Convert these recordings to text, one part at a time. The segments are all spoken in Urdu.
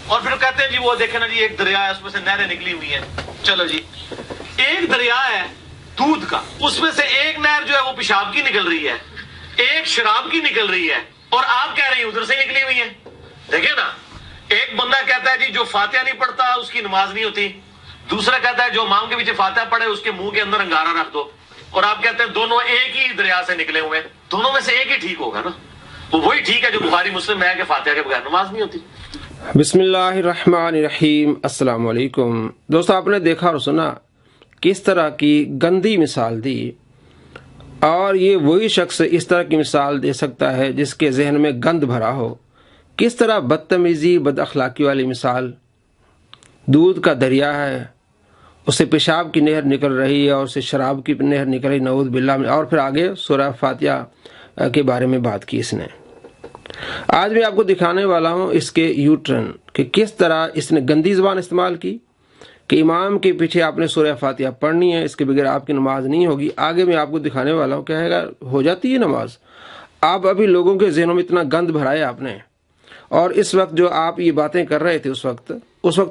اور پھر کہتے ہیں جی وہ دیکھیں نا جی ایک دریا ہے اس میں سے نہریں نکلی ہوئی ہیں. چلو جی ایک دریا ہے دودھ کا, اس میں سے ایک نہر جو ہے وہ پیشاب کی نکل رہی ہے, ایک شراب کی نکل رہی ہے, اور آپ کہہ رہے ہیں ادھر سے نکلی ہوئی ہے. دیکھیں نا, ایک بندہ کہتا ہے جی جو فاتحہ نہیں پڑھتا اس کی نماز نہیں ہوتی, دوسرا کہتا ہے جو امام کے پیچھے فاتحہ پڑھے اس کے منہ کے اندر انگارہ رکھ دو, اور آپ کہتے ہیں دونوں ایک ہی دریا سے نکلے ہوئے ہیں. دونوں میں سے ایک ہی ٹھیک ہوگا نا, وہ وہی ٹھیک ہے جو بخاری مسلم میں ہے کہ فاتحہ کے بغیر نماز نہیں ہوتی. بسم اللہ الرحمن الرحیم. السلام علیکم دوستو, آپ نے دیکھا اور سنا کس طرح کی گندی مثال دی, اور یہ وہی شخص اس طرح کی مثال دے سکتا ہے جس کے ذہن میں گند بھرا ہو. کس طرح بدتمیزی بد اخلاقی والی مثال. دودھ کا دریا ہے, اسے پیشاب کی نہر نکل رہی ہے اور اسے شراب کی نہر نکل رہی, نعوذ باللہ. اور پھر آگے سورہ فاتحہ کے بارے میں بات کی اس نے. آج میں آپ کو دکھانے والا ہوں اس کے یو ٹرن کہ کس طرح اس نے گندی زبان استعمال کی کہ امام کے پیچھے آپ نے سورہ فاتحہ پڑھنی ہے, اس کے بغیر آپ کی نماز نہیں ہوگی. آگے میں آپ کو دکھانے والا ہوں کہے گا ہو جاتی ہے نماز. آپ ابھی لوگوں کے ذہنوں میں اتنا گند بھرایا آپ نے, اور اس وقت جو آپ یہ باتیں کر رہے تھے اس وقت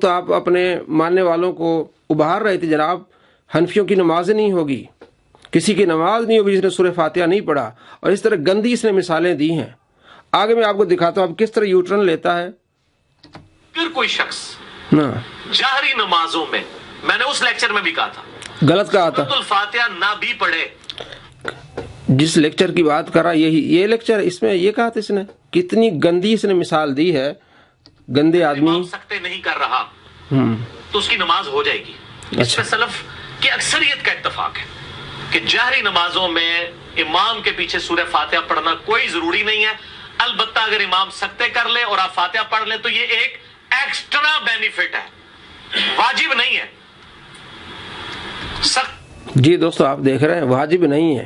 تو آپ اپنے ماننے والوں کو ابھار رہے تھے جناب حنفیوں کی نماز نہیں ہوگی, کسی کی نماز نہیں ہوگی جس نے سورہ فاتحہ نہیں پڑھا. اور اس طرح گندی اس نے مثالیں دی ہیں. آگے میں آپ کو دکھاتا ہوں اب کس طرح یو ٹرن لیتا ہے. پھر کوئی شخص جہری نمازوں میں نے اس لیکچر میں بھی کہا تھا غلط کہا تھا, سورۃ الفاتحہ نہ بھی پڑھے. جس لیکچر کی بات کر رہا یہ لیکچر, اس میں یہ کہا تھا اس نے, کتنی گندی اس نے مثال دی ہے. گندے آدمی سکتے نہیں کر رہا تو اس کی نماز ہو جائے گی. اس میں سلف کی اکثریت کا اتفاق ہے کہ جہری نمازوں میں امام کے پیچھے سورہ فاتحہ پڑھنا کوئی ضروری نہیں ہے. البتہ اگر امام سکتے کر لے اور آپ فاتحہ پڑھ لیں تو یہ ایک ایکسٹرا بینیفٹ ہے, واجب نہیں ہے. جی دوستو آپ دیکھ رہے ہیں واجب نہیں ہے.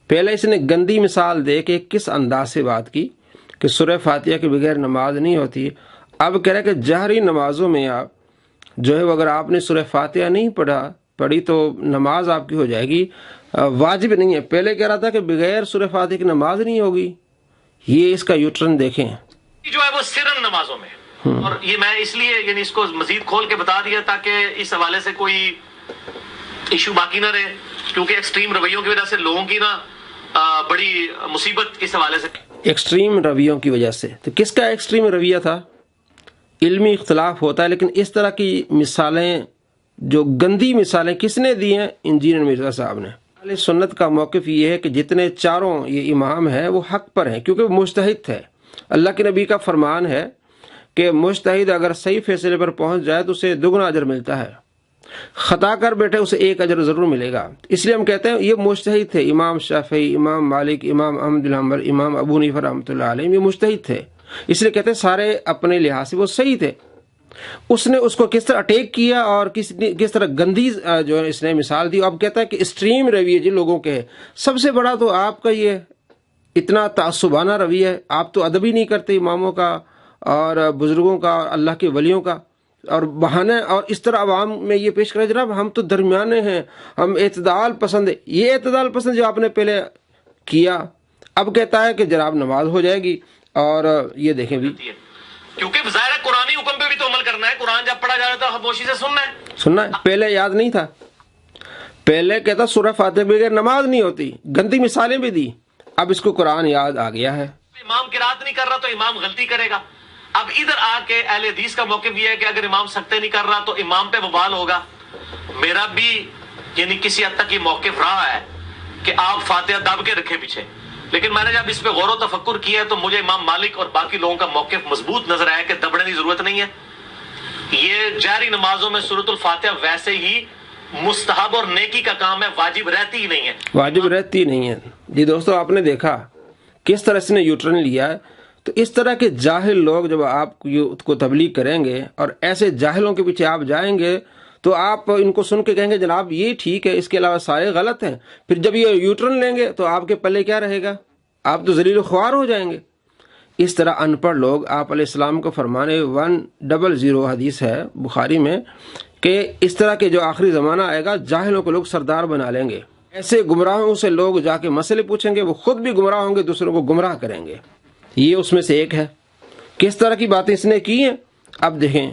پہلے اس نے گندی مثال دے کے کس انداز سے بات کی کہ سورہ فاتحہ کے بغیر نماز نہیں ہوتی. اب کہہ رہے کہ جہری نمازوں میں آپ جو ہے اگر آپ نے سورہ فاتحہ نہیں پڑھی تو نماز آپ کی ہو جائے گی, واجب نہیں ہے. پہلے کہہ رہا تھا کہ بغیر سورہ فاتحہ کی نماز نہیں ہوگی. یہ اس کا یوٹرن دیکھیں جو ہے وہ سرن نمازوں میں. اور یہ میں اس لیے یعنی اس کو مزید کھول کے بتا دیا تاکہ اس حوالے سے کوئی ایشو باقی نہ رہے, کیونکہ ایکسٹریم رویوں کی وجہ سے لوگوں کی نا بڑی مصیبت اس حوالے سے. ایکسٹریم رویوں کی وجہ سے تو کس کا ایکسٹریم رویہ تھا؟ علمی اختلاف ہوتا ہے, لیکن اس طرح کی مثالیں جو گندی مثالیں کس نے دی ہیں؟ انجینئر مرزا صاحب نے. اہل سنت کا موقف یہ ہے کہ جتنے چاروں یہ امام ہیں وہ حق پر ہیں کیونکہ وہ مجتہد تھے. اللہ کے نبی کا فرمان ہے کہ مجتہد اگر صحیح فیصلے پر پہنچ جائے تو اسے دگنا اجر ملتا ہے, خطا کر بیٹھے اسے ایک اجر ضرور ملے گا. اس لیے ہم کہتے ہیں یہ مجتہد تھے. امام شافعی, امام مالک, امام احمد بن حنبل, امام ابو حنیفہ رحمۃ اللہ علیہ, یہ مجتہد تھے. اس لیے کہتے ہیں سارے اپنے لحاظ سے وہ صحیح تھے. اس نے اس کو کس طرح اٹیک کیا اور کس طرح گندی جو ہے اس نے مثال دی. اب کہتا ہے کہ اسٹریم رویے جن لوگوں کے ہے, سب سے بڑا تو آپ کا یہ اتنا تعصبانہ رویہ ہے. آپ تو ادب ہی نہیں کرتے اماموں کا اور بزرگوں کا اور اللہ کے ولیوں کا, اور بہانے اور اس طرح عوام میں یہ پیش کرے جناب ہم تو درمیانے ہیں, ہم اعتدال پسند ہے. یہ اعتدال پسند جو آپ نے پہلے کیا, اب کہتا ہے کہ جناب نماز ہو جائے گی. اور یہ دیکھیں بھی کیونکہ ظاہر قرآنی حکم پہ بھی تو عمل کرنا ہے. قرآن جب پڑھا جائے تو خاموشی سے سننا ہے. پہلے یاد نہیں تھا, پہلے کہتا سورہ فاتحہ بغیر نماز نہیں ہوتی, گندی مثالیں بھی دی. اب اس کو قرآن یاد آ گیا ہے. امام قرات نہیں کر رہا تو امام غلطی کرے گا. اب ادھر آ کے اہل حدیث کا موقف یہ ہے کہ اگر امام سکتے نہیں کر رہا تو امام پہ وبال ہوگا. میرا بھی یعنی کسی حد تک یہ موقف رہا ہے کہ آپ فاتحہ دب کے رکھیں پیچھے, لیکن میں نے جب اس پہ غور و تفکر کیا تو مجھے امام مالک اور باقی لوگوں کا موقف مضبوط نظر آیا کہ دبڑنے کی ضرورت نہیں ہے. یہ جہری نمازوں میں سورۃ الفاتحہ ویسے ہی مستحب اور نیکی کا کام ہے, واجب رہتی ہی نہیں ہے. واجب رہتی نہیں ہے. جی دوستو آپ نے دیکھا کس طرح سے نے یوٹرن لیا ہے. تو اس طرح کے جاہل لوگ جب آپ کو تبلیغ کریں گے اور ایسے جاہلوں کے پیچھے آپ جائیں گے تو آپ ان کو سن کے کہیں گے جناب یہ ٹھیک ہے, اس کے علاوہ سارے غلط ہیں. پھر جب یہ یوٹرن لیں گے تو آپ کے پلے کیا رہے گا؟ آپ تو ذلیل و خوار ہو جائیں گے. اس طرح ان پڑھ لوگ آپ علیہ السلام کو فرمانے 100 حدیث ہے بخاری میں کہ اس طرح کے جو آخری زمانہ آئے گا جاہلوں کو لوگ سردار بنا لیں گے. ایسے گمراہوں سے لوگ جا کے مسئلے پوچھیں گے, وہ خود بھی گمراہ ہوں گے, دوسروں کو گمراہ کریں گے. یہ اس میں سے ایک ہے. کس طرح کی باتیں اس نے کی ہیں اب دیکھیں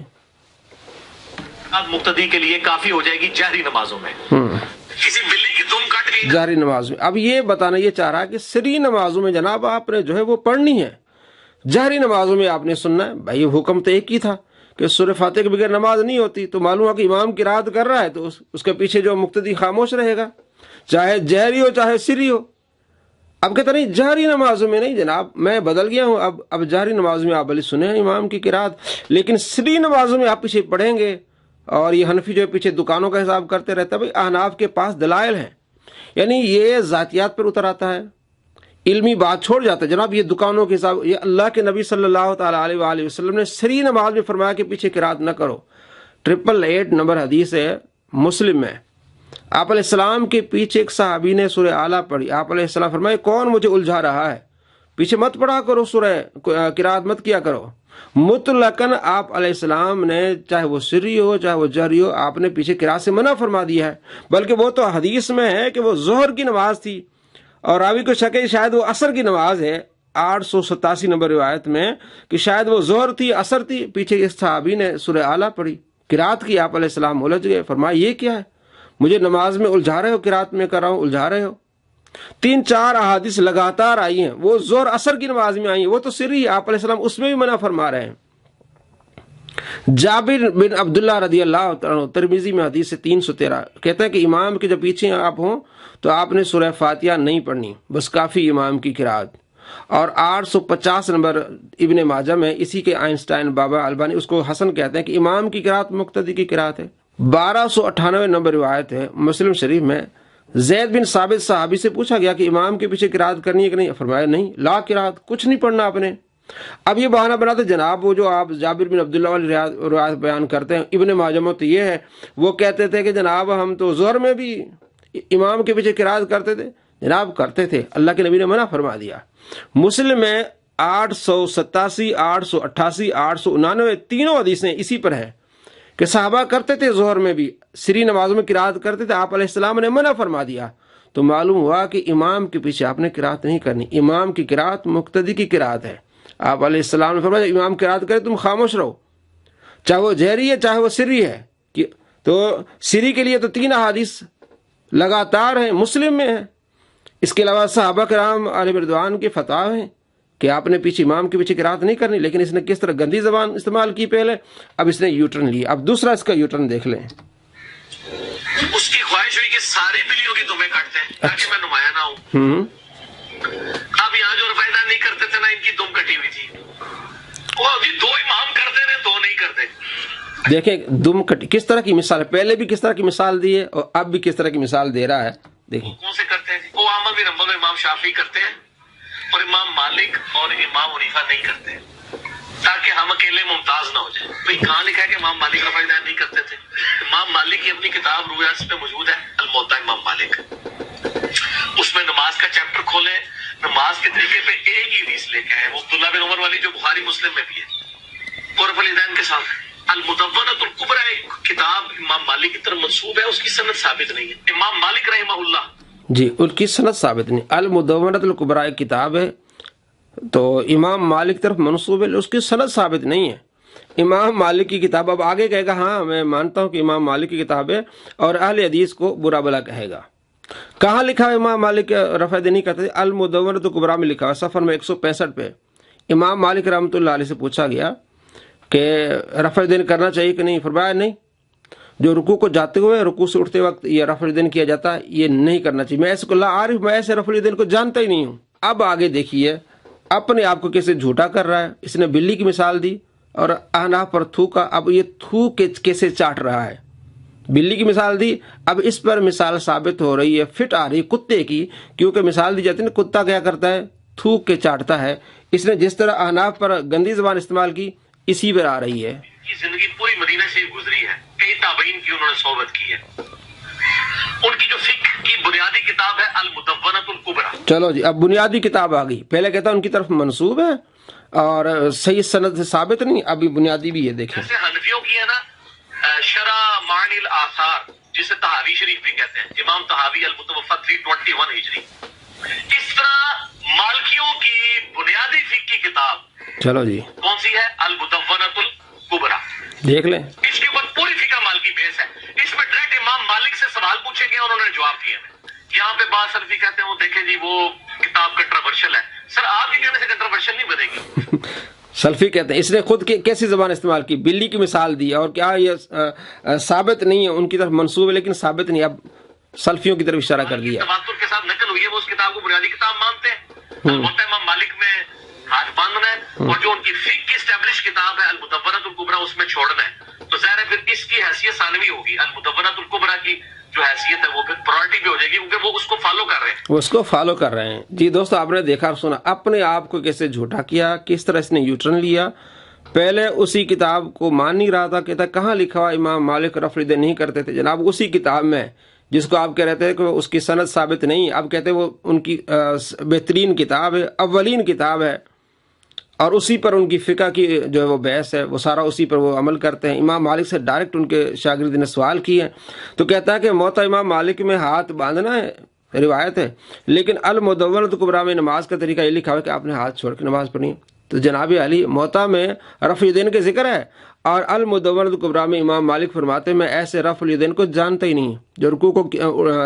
مقتدی کے لیے کافی ہو جائے گی جہری نمازوں میں، کسی بلی کی دم کٹ گئی جہری نماز میں. اب یہ بتانا یہ چاہ رہا ہے کہ سری نمازوں میں جناب آپ نے جو ہے وہ پڑھنی ہے، جہری نمازوں میں آپ نے سننا ہے. بھائی حکم تو ایک ہی تھا کہ سورہ فاتحہ کے بغیر نماز نہیں ہوتی، تو معلوم ہوا کہ امام قرات کر رہا ہے تو اس کے پیچھے جو مقتدی خاموش رہے گا، چاہے جہری ہو چاہے سری ہو. اب کہتا نہیں جہری نمازوں میں نہیں جناب، میں بدل گیا ہوں، اب جہری نمازوں میں آپ بھلے سنیں امام کی قرات، لیکن سری نمازوں میں آپ پیچھے پڑھیں گے. اور یہ حنفی جو ہے پیچھے دکانوں کا حساب کرتے رہتا ہے. بھائی احناف کے پاس دلائل ہیں، یعنی یہ ذاتیات پر اتر آتا ہے، علمی بات چھوڑ جاتا ہے. جناب یہ دکانوں کے حساب، یہ اللہ کے نبی صلی اللہ تعالیٰ علیہ وآلہ وسلم نے سری نماز میں فرمایا کہ پیچھے قرات نہ کرو. 888 نمبر حدیث ہے مسلم میں. آپ علیہ السلام کے پیچھے ایک صحابی نے سورہ اعلیٰ پڑھی. آپ علیہ السلام فرمائے کون مجھے الجھا رہا ہے، پیچھے مت پڑھا کرو، سورہ قرات مت کیا کرو. مطلقاً آپ علیہ السلام نے چاہے وہ سری ہو چاہے وہ جہری ہو، آپ نے پیچھے قرات سے منع فرما دیا ہے. بلکہ وہ تو حدیث میں ہے کہ وہ ظہر کی نماز تھی اور راوی کو شک ہے شاید وہ عصر کی نماز ہے. 887 نمبر روایت میں کہ شاید وہ ظہر تھی عصر تھی، پیچھے اس صحابی نے سورہ اعلیٰ پڑھی، قرات کی. آپ علیہ السلام الجھ گئے، فرمایا یہ کیا ہے، مجھے نماز میں الجھا رہے ہو، قرات میں کر رہا ہوں الجھا رہے ہو. 3-4 احادیث لگاتار آئی ہیں، وہ ظہر عصر کی نماز میں آئی ہیں، وہ تو سری، آپ علیہ السلام اس میں بھی منع فرما رہے ہیں. جابر بن عبداللہ رضی اللہ عنہ، ترمذی میں حدیث 313 کہتا ہے کہ امام کے جب پیچھے آپ ہوں تو آپ نے سورہ فاتحہ نہیں پڑھنی، بس کافی امام کی قرات. اور 850 نمبر ابن ماجہ میں اسی کے آئنسٹائن بابا البانی اس کو حسن کہتے ہیں کہ امام کی قرات مقتدی کی قرات ہے. 1298 نمبر روایت ہے مسلم شریف میں، زید بن ثابت صحابی سے پوچھا گیا کہ امام کے پیچھے قرات کرنی ہے کہ نہیں، فرمایا نہیں، لا قرات، کچھ نہیں پڑھنا آپ نے. اب یہ بہانہ بناتے جناب وہ جو آپ جابر بن عبداللہ والی روایت بیان کرتے ہیں ابن ماجہ میں، تو یہ ہے وہ کہتے تھے کہ جناب ہم تو ظہر میں بھی امام کے پیچھے قرات کرتے تھے. جناب کرتے تھے، اللہ کے نبی نے منع فرما دیا. مسلم میں 887 888 899 تینوں حدیثیں اسی پر ہے کہ صحابہ کرتے تھے، ظہر میں بھی سری نمازوں میں قرات کرتے تھے، آپ علیہ السلام نے منع فرما دیا. تو معلوم ہوا کہ امام کے پیچھے آپ نے قرات نہیں کرنی، امام کی قرات مقتدی کی قرات ہے. آپ علیہ السلام نے فرمایا امام قرات کرے تم خاموش رہو، چاہے وہ جہری ہے چاہے وہ سری ہے. تو سری کے لیے تو 3 احادیث لگاتار ہیں، مسلم میں ہیں. اس کے علاوہ صحابہ کرام علیہ رضوان کے فتویٰ ہیں کہ آپ نے پیچھے امام کے پیچھے قرات نہیں کرنی. لیکن اس نے کس طرح گندی زبان استعمال کی پہلے، اب اس نے یو ٹرن لیا. اب دوسرا اس کا یو ٹرن دیکھ لیں. اس کی خواہش ہوئی کہ سارے بلیوں کی دمیں کاٹتے ہیں تاکہ میں نمایاں نہ ہوں. اب یہاں جو رفیدہ نہیں کرتے تھے نا، ان کی دم کٹی ہوئی تھی. وہ ابھی 2 امام کرتے رہے، 2 نہیں کرتے. دیکھیں دم کٹی کس طرح کی مثال ہے، پہلے بھی کس طرح کی مثال دی ہے اور اب بھی کس طرح کی مثال دے رہا ہے. دیکھیں کون سے کرتے ہیں، وہ احمد بن حنبل امام شافعی کرتے ہیں اور امام مالک اور امام حنیفہ نہیں کرتے، تاکہ ہم اکیلے ممتاز نہ ہو جائیں. بھئی کہاں لکھا ہے کہ امام مالک رفیدہ نہیں کرتے تھے؟ امام مالک کی اپنی کتاب روایات پہ موجود ہے، الموطا امام مالک. اس میں نماز کا چیپٹر کھولیں، نماز کے طریقے پہ ایک ہی حدیث لے کے آئے، وہ عبداللہ بن عمر والی جو بخاری مسلم میں بھی ہے، اور ولیدین کے ساتھ. المدونۃ الکبریٰ ایک کتاب امام مالک کی طرف منسوب ہے، اس کی سند ثابت نہیں ہے. امام مالک رحمہ اللہ جی ان کی سند ثابت نہیں. المدونۃ الکبریٰ ایک کتاب ہے تو امام مالک طرف منسوب ہے، اس کی سند ثابت نہیں ہے. امام مالک کی کتاب، اب آگے کہے گا ہاں میں مانتا ہوں کہ امام مالک کی کتاب ہے اور اہل حدیث کو برا بلا کہے گا. کہاں لکھا ہے امام مالک رفع نہیں کرتے؟ المدونۃ الکبریٰ میں لکھا ہے، صفحہ میں 165 پہ. امام مالک رحمۃ اللہ علیہ سے پوچھا گیا کہ رفع دین کرنا چاہیے کہ نہیں، فرمایا نہیں، جو رکوع کو جاتے ہوئے رکوع سے اٹھتے وقت یہ رفع دین کیا جاتا ہے یہ نہیں کرنا چاہیے. میں ایسے کو لا عارف، میں ایسے رفع دین کو جانتا ہی نہیں ہوں. اب آگے دیکھیے اپنے آپ کو کیسے جھوٹا کر رہا ہے. اس نے بلی کی مثال دی اور احناف پر تھوکا. اب یہ تھوک کیسے چاٹ رہا ہے، بلی کی مثال دی، اب اس پر مثال ثابت ہو رہی ہے، فٹ آ رہی کتے کی، کیونکہ مثال دی جاتی ہے نا کتا کیا کرتا ہے، تھوک کے چاٹتا ہے. اس نے جس طرح احناف پر گندی زبان استعمال کی اسی پر آ رہی ہے. زندگی پوری مدینہ سے گزری ہے، کئی تابعین کی انہوں نے صحبت کی ہے. ان کی جو فقہ کی بنیادی کتاب ہے المدونۃ الکبریٰ. چلو جی اب بنیادی کتاب آ گئی. پہلے کہتا ان کی طرف منسوب ہے اور صحیح سند سے ثابت نہیں، ابھی بنیادی بھی ہے. دیکھیں جیسے حنفیوں کی ہے نا شرح معانی الاثار، جسے طحاوی شریف بھی کہتے ہیں، امام طحاوی المتوفی 321 ہجری. اس طرح مالکیوں کی بنیادی فقہ کی کتاب چلو جی کون سی ہے؟ المدونۃ الکبریٰ. دیکھ لیں اس کے اوپر پوری فقہ مالکی بیس ہے. اس میں ڈائریکٹ امام مالک سے سوال پوچھے گئے اور انہوں نے جواب دیے ہیں. یہاں پہ بعض سلفی کہتے ہیں وہ دیکھیں جی وہ کتاب کنٹروورشل ہے. سر آپ کے کہنے سے کنٹروورشل نہیں بنے گی. سلفی کہتے ہیں اس نے خود کیسی زبان استعمال کی, بلی کی مثال دی, اور کیا یہ ثابت نہیں ہے, ان کی طرف منسوب ہے لیکن ثابت نہیں, اب سلفیوں کی طرف اشارہ کر دیا. تواتر کے ساتھ نقل ہوئی ہے, وہ اس کتاب کو بنیادی کتاب مانتے ہیں. البتہ امام مالک میں ہاتھ باندھنا ہے, اور جو ان کی فقہ کی اسٹیبلش کتاب ہے المدونۃ الکبریٰ اس میں چھوڑنا ہے. تو ظاہر ہے پھر اس کی حیثیت ثانوی ہوگی. المدونۃ الکبریٰ کی جو حیثیت ہے وہ پھر پرائرٹی بھی ہو جائے گی, کیونکہ وہ اس کو فالو کر رہے ہیں. وہ اس کو فالو کر رہے ہیں. جی دوستو, آپ نے دیکھا سنا اپنے آپ کو کیسے جھوٹا کیا, کس طرح اس نے یوٹرن لیا. پہلے اسی کتاب کو مان نہیں رہا تھا, کہتا کہاں لکھا ہوا امام مالک رفع الیدین نہیں کرتے تھے. جناب اسی کتاب میں جس کو آپ کہہ رہے تھے کہ اس کی سند ثابت نہیں, اب کہتے وہ ان کی بہترین کتاب ہے, اولین کتاب ہے, اور اسی پر ان کی فقہ کی جو ہے وہ بحث ہے, وہ سارا اسی پر وہ عمل کرتے ہیں. امام مالک سے ڈائریکٹ ان کے شاگرد نے سوال کیے, تو کہتا ہے کہ موطا امام مالک میں ہاتھ باندھنا ہے, روایت ہے, لیکن المدونۃ الکبریٰ میں نماز کا طریقہ یہ لکھا ہوا ہے کہ آپ نے ہاتھ چھوڑ کے نماز پڑھنی. تو جناب علی موطا میں رفع الیدین کے ذکر ہے, اور المدونۃ الکبریٰ میں امام مالک فرماتے ہیں میں ایسے رفع الیدین کو جانتا ہی نہیں, جو رکوع کو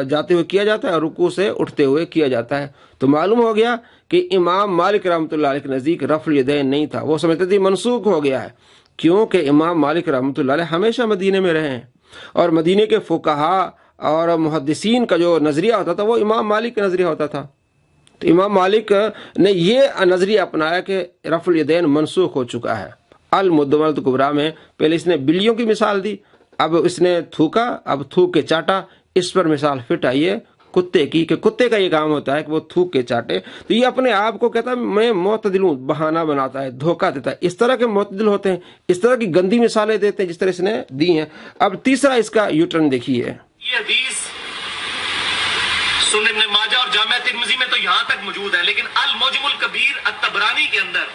جاتے ہوئے کیا جاتا ہے اور رکوع سے اٹھتے ہوئے کیا جاتا ہے. تو معلوم ہو گیا کہ امام مالک رحمۃ اللہ علیہ کے نزدیک رفع الیدین نہیں تھا, وہ سمجھتے تھے منسوخ ہو گیا ہے, کیونکہ امام مالک رحمۃ اللہ علیہ ہمیشہ مدینے میں رہے ہیں, اور مدینے کے فقہا اور محدثین کا جو نظریہ ہوتا تھا وہ امام مالک کا نظریہ ہوتا تھا. تو امام مالک نے یہ نظریہ اپنایا کہ رفع الیدین منسوخ ہو چکا ہے. المدونۃ الکبریٰ میں پہلے اس نے بلیوں کی مثال دی, اب اس نے تھوکا, اب تھوک کے چاٹا, اس پر مثال فٹ آئی ہے کتے کی, کہ کتے کا یہ کام ہوتا ہے کہ وہ تھوک کے چاٹے. تو یہ اپنے آپ کو کہتا ہے میں معتدل ہوں, بہانہ بناتا ہے, دھوکہ دیتا ہے. اس طرح کے معتدل ہوتے ہیں, اس طرح کی گندی مثالیں دیتے ہیں جس طرح اس نے دی ہیں. اب تیسرا اس کا یوٹرن دیکھیے. یہ حدیث سنن ابن ماجہ اور جامع ترمذی میں تو یہاں تک موجود ہے, لیکن المعجم الکبیر الطبرانی کے اندر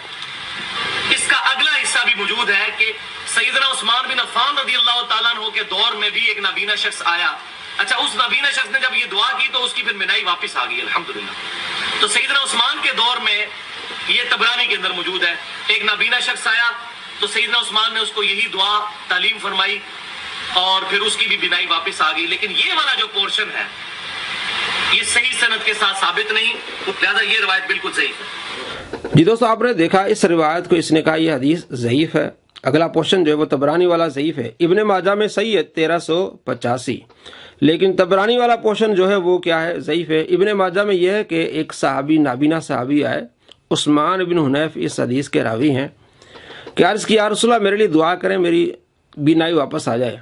اس کا اگلا حصہ بھی موجود ہے کہ سیدنا عثمان بن عفان رضی اللہ تعالیٰ عنہ کے دور میں بھی ایک نابینا شخص آیا. اچھا, اس نابینا شخص نے جب یہ دعا کی تو اس کی پھر بینائی واپس آ گئی الحمدللہ. تو سیدنا عثمان کے دور میں یہ طبرانی کے اندر موجود ہے, ایک نابینا شخص آیا تو سیدنا عثمان نے اس کو یہی دعا تعلیم فرمائی اور پھر اس کی بھی بینائی واپس آ گئی. لیکن یہ والا جو پورشن ہے یہ صحیح سند کے ساتھ ثابت نہیں, لہذا یہ روایت بالکل ضعیف ہے. جی دوستو, آپ نے دیکھا اس روایت کو اس نے کہا یہ حدیث ضعیف ہے. اگلا پورشن جو ہے وہ طبرانی والا ضعیف ہے. ابن ماجہ میں صحیح ہے 1385, لیکن طبرانی والا پورشن جو ہے وہ کیا ہے, ضعیف ہے. ابن ماجہ میں یہ ہے کہ ایک صحابی, نابینا صحابی آئے, عثمان بن حنیف اس حدیث کے راوی ہیں, کہ عرض کیا یا رسول اللہ میرے لیے دعا کریں میری بینائی واپس آ جائے.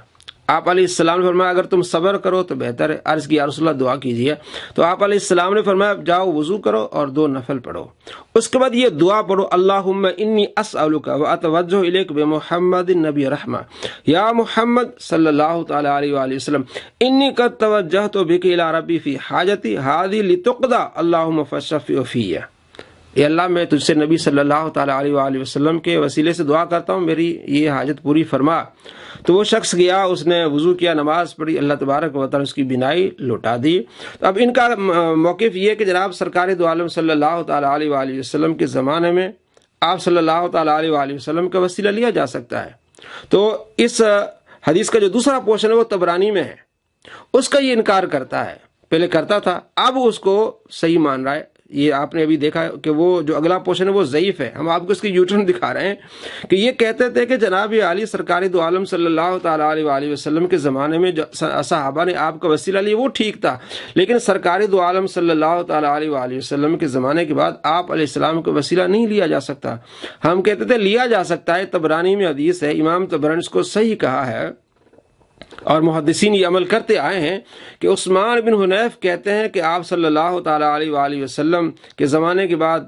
آپ علیہ السلام نے فرمایا اگر تم صبر کرو تو بہتر ہے. عرض کیا یا رسول اللہ دعا کیجیے. تو آپ علیہ السلام نے فرمایا جاؤ وضو کرو اور 2 نفل پڑھو. اس کے بعد یہ دعا پڑھو, اللہم انی اسألک و اتوجہ الیک بمحمد نبی رحمہ یا محمد صلی اللہ تعالی علیہ وآلہ وسلم انی قد توجہت بک الی ربی فی حاجتی ہذی لتقضی اللہم فاشفع فی. اے اللہ میں تجھ سے نبی صلی اللہ تعالی علیہ وآلہ وسلم کے وسیلے سے دعا کرتا ہوں میری یہ حاجت پوری فرما. تو وہ شخص گیا, اس نے وضو کیا, نماز پڑھی, اللہ تبارک و تعالی اس کی بینائی لوٹا دی. اب ان کا موقف یہ ہے کہ جناب سرکار دو عالم صلی اللہ تعالی علیہ وآلہ وسلم کے زمانے میں آپ صلی اللہ تعالی علیہ وآلہ وسلم کا وسیلہ لیا جا سکتا ہے. تو اس حدیث کا جو دوسرا پورشن ہے وہ طبرانی میں ہے, اس کا یہ انکار کرتا ہے, پہلے کرتا تھا اب اس کو صحیح مان رہا ہے. یہ آپ نے ابھی دیکھا کہ وہ جو اگلا پورشن ہے وہ ضعیف ہے. ہم آپ کو اس کی یوٹرن دکھا رہے ہیں کہ یہ کہتے تھے کہ جناب علی سرکار دو عالم صلی اللہ تعالی علیہ وآلہ وسلم کے زمانے میں جو صحابہ نے آپ کا وسیلہ لیا وہ ٹھیک تھا, لیکن سرکار دو عالم صلی اللہ تعالی علیہ وآلہ وسلم کے زمانے کے بعد آپ علیہ السلام کا وسیلہ نہیں لیا جا سکتا. ہم کہتے تھے لیا جا سکتا ہے, طبرانی میں حدیث ہے, امام طبرانی اس کو صحیح کہا ہے اور محدثین یہ عمل کرتے آئے ہیں کہ عثمان بن حنیف کہتے ہیں کہ آپ صلی اللہ تعالی علیہ وآلہ وسلم کے زمانے کے بعد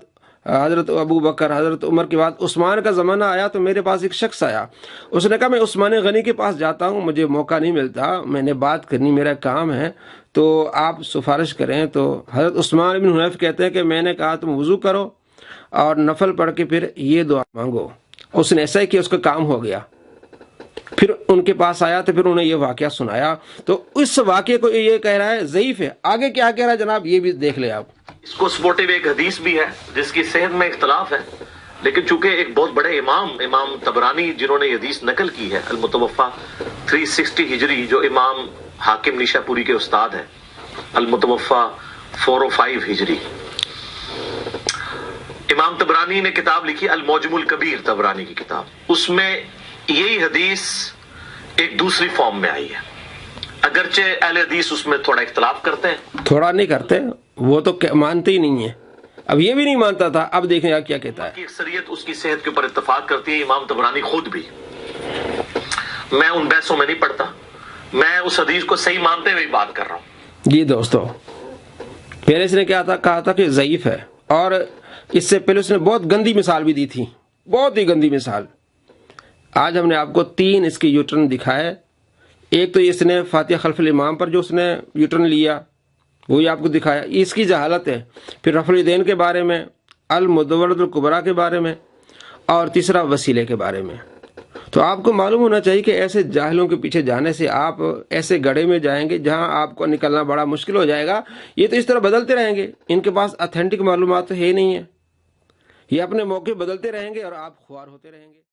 حضرت ابو بکر, حضرت عمر کے بعد عثمان کا زمانہ آیا تو میرے پاس ایک شخص آیا, اس نے کہا میں عثمان غنی کے پاس جاتا ہوں, مجھے موقع نہیں ملتا, میں نے بات کرنی, میرا کام ہے, تو آپ سفارش کریں. تو حضرت عثمان بن حنیف کہتے ہیں کہ میں نے کہا تم وضو کرو اور نفل پڑھ کے پھر یہ دعا مانگو. اس نے ایسا ہی کیا, اس کا کام ہو گیا. پھر ان کے پاس آیا تو پھر انہیں یہ واقعہ سنایا, تو اس واقعے کو یہ کہہ رہا ہے ضعیف ہے. آگے کیا کہہ رہا ہے جناب یہ بھی دیکھ لیں آپ. اس کو سپورٹیو ایک حدیث بھی ہے جس کی صحت میں اختلاف ہے, لیکن چونکہ ایک بہت بڑے امام طبرانی جنہوں نے یہ حدیث نقل کی ہے، المتوفا 360 ہجری، جو امام حاکم نیشا پوری کے استاد ہیں، المتوفا 405 ہجری، امام طبرانی نے کتاب لکھی المعجم الکبیر، طبرانی کی کتاب، اس میں یہی حدیث ایک دوسری فارم میں آئی ہے، اگرچہ اہل حدیث اس میں تھوڑا اختلاف کرتے ہیں، تھوڑا نہیں کرتے، وہ تو مانتے ہی نہیں ہیں، اب یہ بھی نہیں مانتا تھا، اب دیکھیں آپ کیا کہتا ہے۔ اکثریت اس کی صحت کے اوپر اتفاق کرتی ہے، امام طبرانی خود بھی۔ میں ان بحثوں میں نہیں پڑتا، میں اس حدیث کو صحیح مانتے ہوئے بات کر رہا ہوں۔ جی دوستو، پہلے اس نے کہا تھا کہ ضعیف ہے، اور اس سے پہلے اس نے بہت گندی مثال بھی دی تھی، بہت ہی گندی مثال۔ آج ہم نے آپ کو 3 اس کے یوٹرن دکھائے۔ ایک تو اس نے فاتحہ خلف الامام پر جو اس نے یوٹرن لیا وہی آپ کو دکھایا، اس کی جہالت ہے۔ پھر رفع الیدین کے بارے میں، المدورۃ الکبریٰ کے بارے میں، اور تیسرا وسیلے کے بارے میں۔ تو آپ کو معلوم ہونا چاہیے کہ ایسے جاہلوں کے پیچھے جانے سے آپ ایسے گڑھے میں جائیں گے جہاں آپ کو نکلنا بڑا مشکل ہو جائے گا۔ یہ تو اس طرح بدلتے رہیں گے، ان کے پاس اتھینٹک معلومات تو ہے ہی نہیں ہے، یہ اپنے موقع بدلتے رہیں گے اور آپ خوار ہوتے رہیں گے۔